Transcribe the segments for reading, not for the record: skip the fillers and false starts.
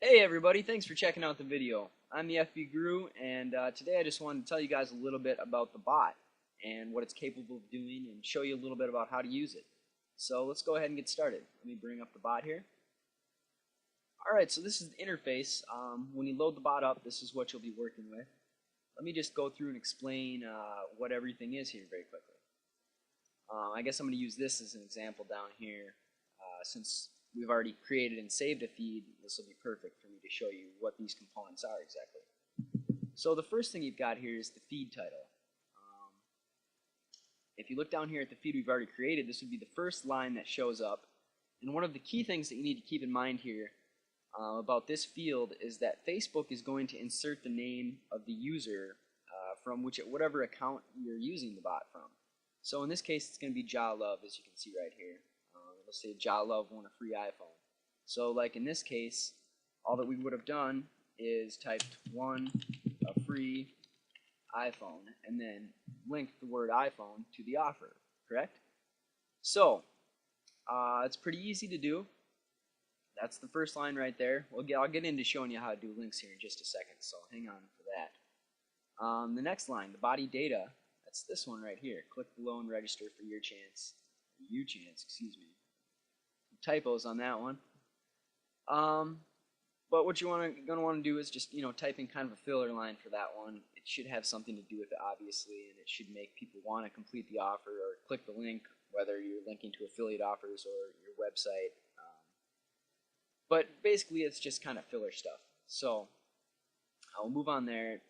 Hey everybody, thanks for checking out the video. I'm the FB Guru, and today I just wanted to tell you guys a little bit about the bot and what it's capable of doing and show you a little bit about how to use it. So let's go ahead and get started. Let me bring up the bot here. Alright, so this is the interface. When you load the bot up, this is what you'll be working with. Let me just go through and explain what everything is here very quickly. I guess I'm going to use this as an example down here since we've already created and saved a feed. This will be perfect for me to show you what these components are exactly. So the first thing you've got here is the feed title. If you look down here at the feed we've already created, this would be the first line that shows up. And one of the key things that you need to keep in mind here about this field is that Facebook is going to insert the name of the user from whatever account you're using the bot from. So in this case, it's going to be Love, as you can see right here. It'll say Love won a free iPhone. So like in this case, all that we would have done is typed won a free iPhone and then linked the word iPhone to the offer, correct? So it's pretty easy to do. That's the first line right there. I'll get into showing you how to do links here in just a second, so hang on for that. The next line, the body data, that's this one right here. Click below and register for your chance. Excuse me. Typos on that one. But what you're going to want to do is just type in kind of a filler line for that one. It should have something to do with it, obviously, and it should make people want to complete the offer or click the link, whether you're linking to affiliate offers or your website. But basically, it's just kind of filler stuff. So I'll move on there.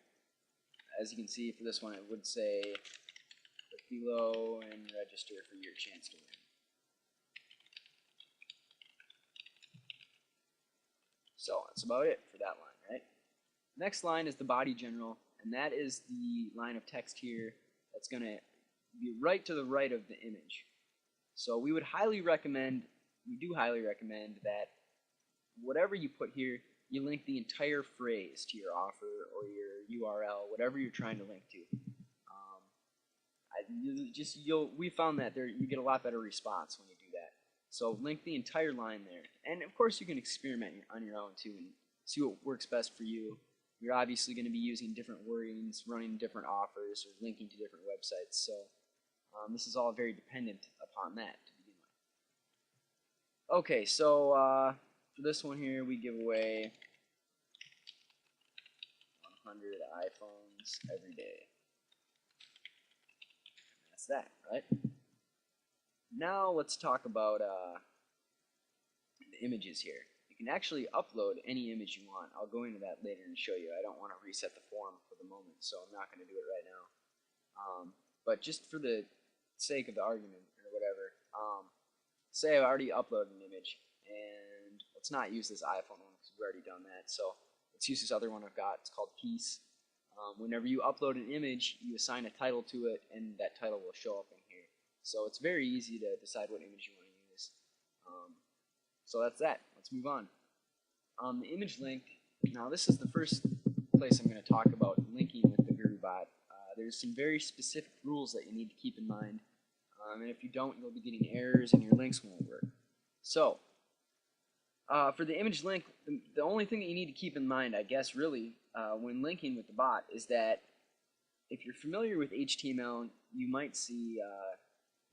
As you can see, for this one, it would say click below and register for your chance to win. So that's about it for that line, right? Next line is the body general, and that is the line of text here that's going to be right to the right of the image. So we do highly recommend that whatever you put here, you link the entire phrase to your offer or your URL, whatever you're trying to link to. We found that you get a lot better response when you do that. So link the entire line there. And of course you can experiment on your own too and see what works best for you. You're obviously going to be using different wordings, running different offers, or linking to different websites. So this is all very dependent upon that to begin with. Okay, so for this one here, we give away 100 iPhones every day. That's that, right? Now let's talk about the images here. You can actually upload any image you want. I'll go into that later and show you. I don't want to reset the form for the moment, so I'm not going to do it right now. But just for the sake of the argument or whatever, say I've already uploaded an image, and let's not use this iPhone one because we've already done that. So let's use this other one I've got. It's called Peace. Whenever you upload an image, you assign a title to it, and that title will show up in here. So it's very easy to decide what image you want to use. So that's that. Let's move on. The image link. Now this is the first place I'm going to talk about linking with the GuruBot. There's some very specific rules that you need to keep in mind. And if you don't, you'll be getting errors and your links won't work. So for the image link, the only thing that you need to keep in mind, I guess, really, when linking with the bot is that if you're familiar with HTML, you might see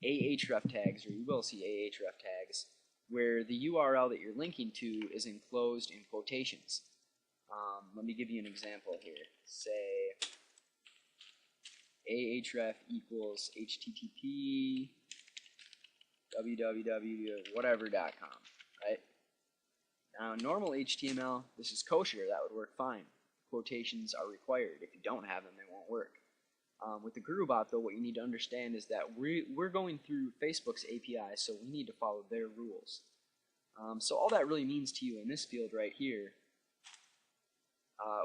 ahref tags, or you will see ahref tags, where the URL that you're linking to is enclosed in quotations. Let me give you an example here. Say ahref equals http www.whatever.com, right? Now, normal HTML, this is kosher, that would work fine. Quotations are required. If you don't have them, they won't work. With the GuruBot, though, what you need to understand is that we're going through Facebook's API, so we need to follow their rules. So all that really means to you in this field right here,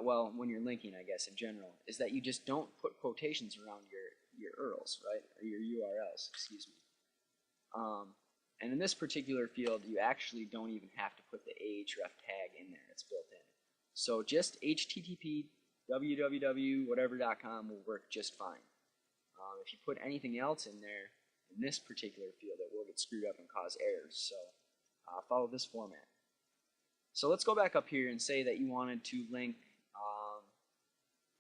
well, when you're linking, I guess, in general, is that you just don't put quotations around your URLs, right? Or your URLs, excuse me. And in this particular field, you actually don't even have to put the ahref tag in there. It's built in. So just http www.whatever.com will work just fine. If you put anything else in there, in this particular field, it will get screwed up and cause errors. So follow this format. So let's go back up here and say that you wanted to link,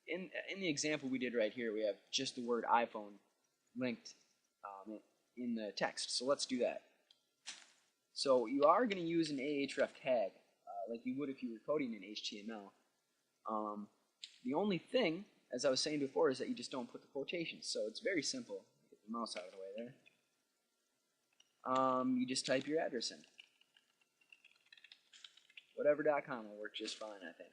in the example we did right here, we have just the word iPhone linked in the text. So let's do that. So you are going to use an ahref tag, like you would if you were coding in HTML. The only thing, as I was saying before, is that you just don't put the quotations. So it's very simple. Get the mouse out of the way there. You just type your address in. Whatever.com will work just fine, I think.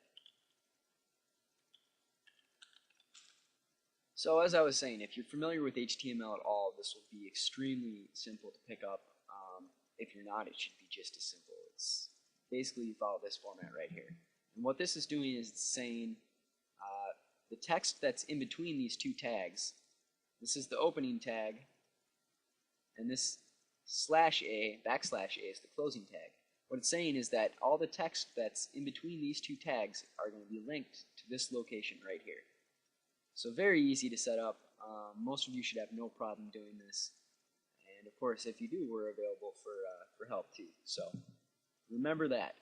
So as I was saying, if you're familiar with HTML at all, this will be extremely simple to pick up. If you're not, it should be just as simple. It's basically you follow this format right here. And what this is doing is it's saying the text that's in between these two tags, this is the opening tag, and this /a, backslash a, is the closing tag. What it's saying is that all the text that's in between these two tags are going to be linked to this location right here. So very easy to set up. Most of you should have no problem doing this. And of course, if you do, we're available for help too. So remember that.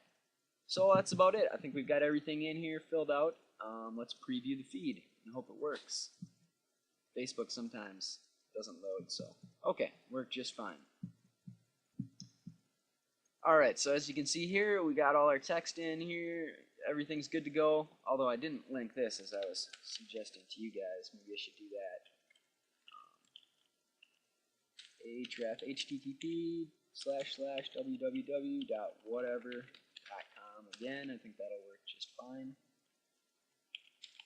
So that's about it. I think we've got everything in here filled out. Let's preview the feed and hope it works. Facebook sometimes doesn't load, so okay, worked just fine. Alright, so as you can see here, we got all our text in here. Everything's good to go, although I didn't link this as I was suggesting to you guys. Maybe I should do that. Ahref, http://www.whatever.com. Again, I think that'll work just fine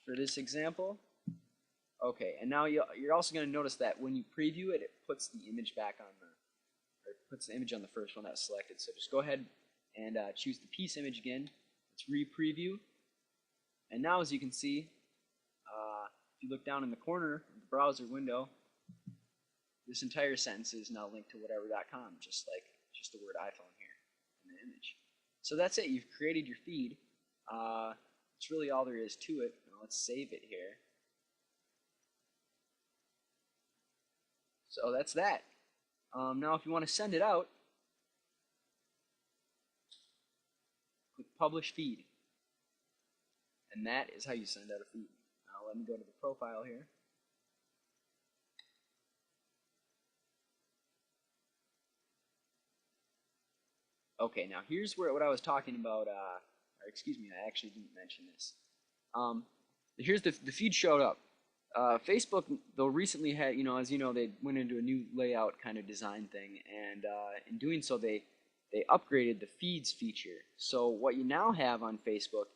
for this example. Okay, and now you're also going to notice that when you preview it, it puts the image back on puts the image on the first one that's selected. So just go ahead and choose the piece image again. Let's re-preview. And now as you can see, if you look down in the corner of the browser window, this entire sentence is now linked to whatever.com, just the word iPhone here in the image. So that's it. You've created your feed. That's really all there is to it. Now let's save it here. So that's that. Now if you want to send it out, click Publish Feed. And that is how you send out a feed. Now let me go to the profile here. Okay, now here's what I was talking about, or excuse me, I actually didn't mention this. Here's the feed showed up. Facebook, though, recently had, as you know, they went into a new layout kind of design thing, and in doing so, they upgraded the feeds feature. So what you now have on Facebook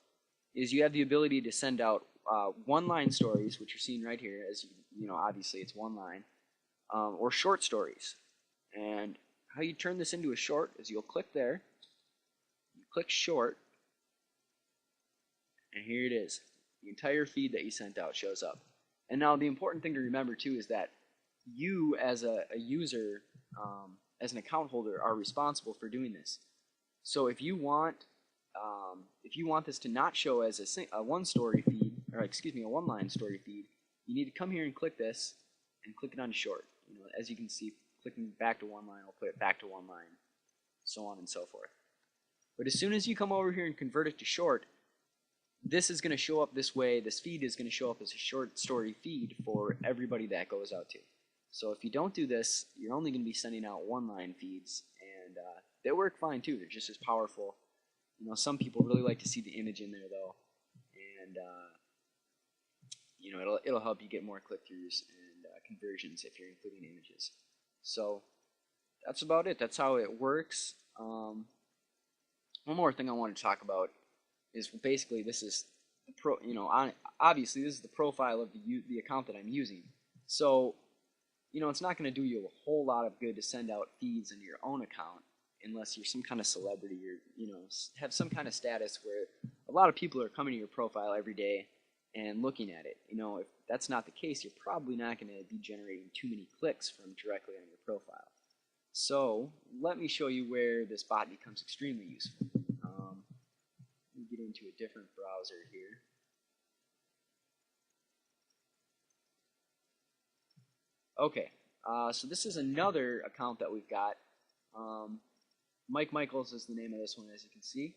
is you have the ability to send out one-line stories, which you're seeing right here, as you know, obviously it's one line, or short stories. And how you turn this into a short is you'll click there, you click short, and here it is. The entire feed that you sent out shows up. And now the important thing to remember too is that you as a user, as an account holder, are responsible for doing this. So if you want this to not show as a one-story feed, or excuse me, a one-line story feed, you need to come here and click this and click it on short. As you can see, clicking back to one line will put it back to one line, so on and so forth. But as soon as you come over here and convert it to short, this is going to show up this way. This feed is going to show up as a short story feed for everybody that goes out to. So if you don't do this, you're only going to be sending out one-line feeds, and they work fine too. They're just as powerful. Some people really like to see the image in there though, and it'll help you get more click-throughs and conversions if you're including images. So that's about it. That's how it works. One more thing I want to talk about is basically this is obviously this is the profile of the account that I'm using. So it's not going to do you a whole lot of good to send out feeds into your own account unless you're some kind of celebrity or have some kind of status where a lot of people are coming to your profile every day and looking at it. If that's not the case, you're probably not going to be generating too many clicks from directly on your profile. So let me show you where this bot becomes extremely useful. Let me get into a different browser here. Okay, so this is another account that we've got. Mike Michaels is the name of this one, as you can see.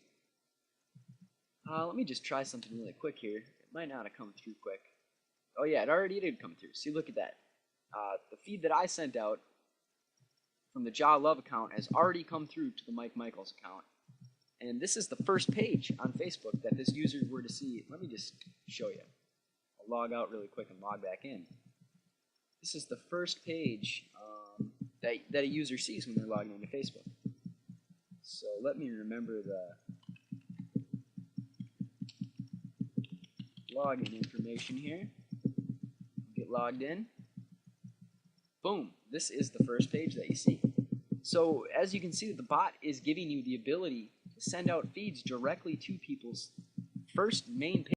Let me just try something really quick here. It might not have come through quick. Oh yeah, it already did come through. See, look at that. The feed that I sent out from the Jaw Love account has already come through to the Mike Michaels account. And this is the first page on Facebook that this user were to see. Let me just show you. I'll log out really quick and log back in. This is the first page that a user sees when they're logging into Facebook. So let me remember the login information here. Get logged in. Boom. This is the first page that you see. So as you can see, the bot is giving you the ability to send out feeds directly to people's first main page.